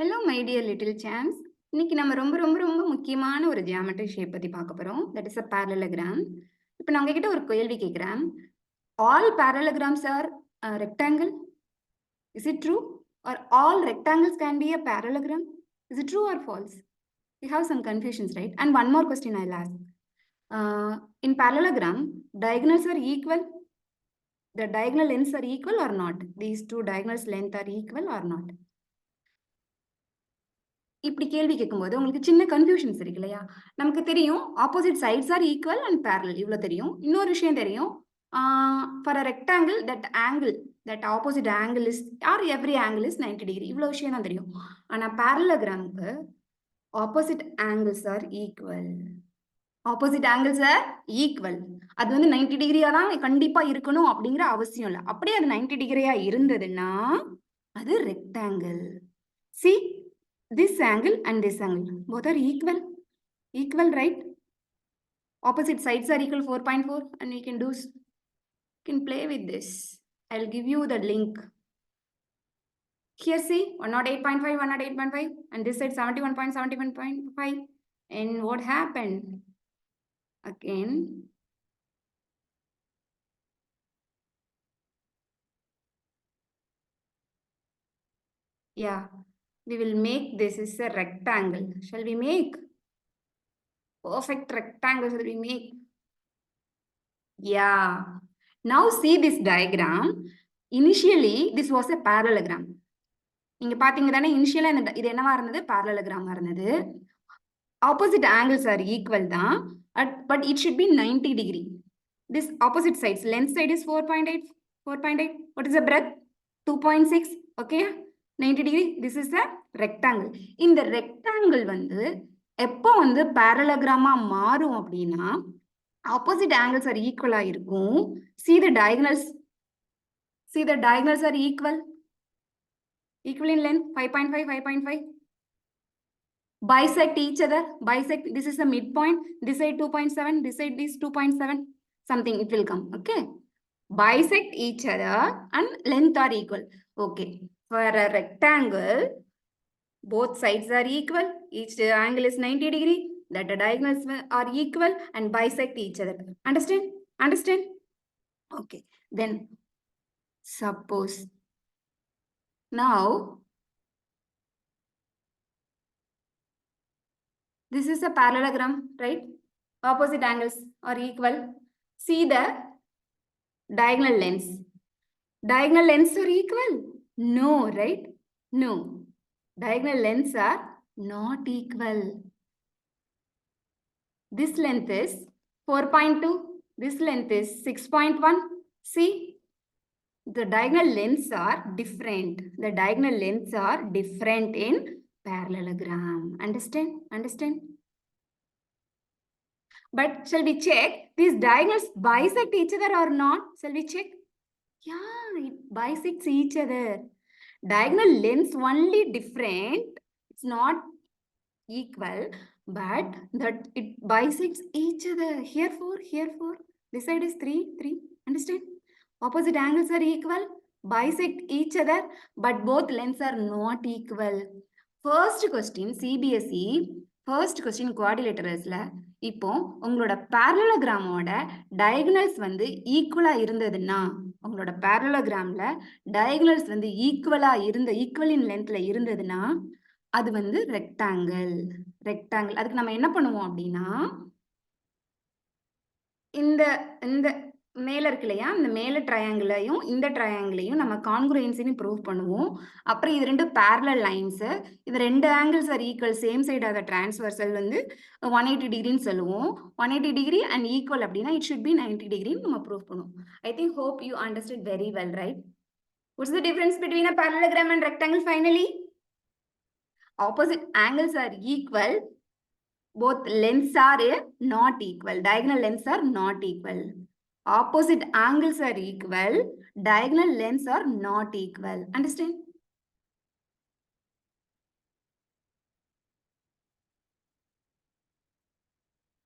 Hello my dear little champs. இன்னைக்கு நம்ம ரொம்ப ரொம்ப ரொம்ப முக்கியமான ஒரு ஜியாமெட்ரி ஷேப் பத்தி பார்க்க போறோம். That is a parallelogram. இப்போ நான் உங்ககிட்ட ஒரு கேள்வி கேட்கிறேன். All parallelograms are rectangle? Is it true? Are all rectangles can be a parallelogram? Is it true or false? We have some confusions, right? And one more question I'll ask. In parallelogram, diagonals are equal. The diagonal lengths are equal or not? These two diagonals length are equal or not? இப்படி கேள்வி கேட்கும்போது உங்களுக்கு சின்ன confusions இருக்கு இல்லையா? நமக்கு தெரியும் opposite sides are equal and parallel, இவ்வளோ தெரியும். இன்னொரு விஷயம் தெரியும், for a rectangle that angle that opposite angle is or every angle is 90 degree, இவ்வளோ விஷயம் தான் தெரியும். ஆனால் பேரலோகிராமுக்கு opposite angles are equal. Opposite angles are equal. அது வந்து 90 டிகிரியா தான் கண்டிப்பா இருக்கணும் அப்படிங்கிற அவசியம் இல்லை. அப்படியே அது 90 டிகிரியா இருந்ததுன்னா அது rectangle. C, this angle and this angle both are equal, right? Opposite sides are equal 4.4, and we can play with this. I'll give you the link. Here see 108.5, 108.5, and this side 71.71.5. And what happened again? Yeah, we will make this is a rectangle. Shall we make? Perfect rectangle shall we make? Yeah. Now see this diagram. Initially, this was a parallelogram. நீங்க பாத்தீங்க தானே, இனிஷியலா இது என்னவா இருந்தது? parallelogram இருந்தது. Opposite angles are equal தான், but it should be 90 degree. This opposite sides, length side is 4.8. What is the breadth? 2.6. Okay, 90 degree. This is a rectangle. இந்த rectangle வந்து எப்போ வந்து parallelogram-ஆ மாறும் அப்படின்னா, opposite angles are equal ஆ இருக்கும். See the diagonals are equal in length, 5.5, 5.5. Bisect each other, this is the midpoint, this side 2.7, this side is 2.7, something it will come, okay? Bisect each other and length are equal, okay? For a rectangle, both sides are equal, each angle is 90 degree, that the diagonals are equal and bisect each other. Understand? Okay, then suppose now this is a parallelogram, right? Opposite angles are equal. See the diagonal lengths. Diagonal lengths are equal? No, right? No. Diagonal lengths are not equal. This length is 4.2. This length is 6.1. See? The diagonal lengths are different. The diagonal lengths are different in parallelogram. Understand? But shall we check these diagonals bisect each other or not? Shall we check? Yeah, it bisects each other. Diagonal lengths only different. It's not equal, but that it bisects each other. Here 4. This side is 3. Understand? Opposite angles are equal, bisect each other, but both lengths are not equal. First question CBSE, first question quadrilateralsல இப்போ உங்களோட parallelogramோட diagonals வந்து ஈக்குவலா இருந்ததுன்னா, உங்களோட parallelogramல diagonals வந்து ஈக்குவலா equal இன் லென்த்ல இருந்ததுன்னா அது வந்து ரெக்டாங்கிள். அதுக்கு நம்ம என்ன பண்ணுவோம் அப்படின்னா, இந்த இந்த மேல இருக்கு இல்லையா, இந்த மேல ட்ரையாங்கிளையும் இந்த ட்ரையாங்கிளையும் நம்ம கான்குரன்சின்னு ப்ரூவ் பண்ணுவோம். அப்புறம் இது ரெண்டு பேரலல் லைன்ஸ், இது ரெண்டு angles are equal, same side of the transversal வந்து 180 டிகிரின்னு சொல்லுவோம். 180 டிகிரி அண்ட் ஈக்குவல் அப்படின்னா இட் ஷுட் பி 90 டிகிரின்னு நம்ம ப்ரூவ் பண்ணுவோம். I think hope you understood very well, right? What's the difference between a parallelogram and rectangle finally? Opposite angles are equal, both lengths are not equal, diagonal lengths are not equal. Opposite angles are equal, diagonal lengths are not equal. Understand?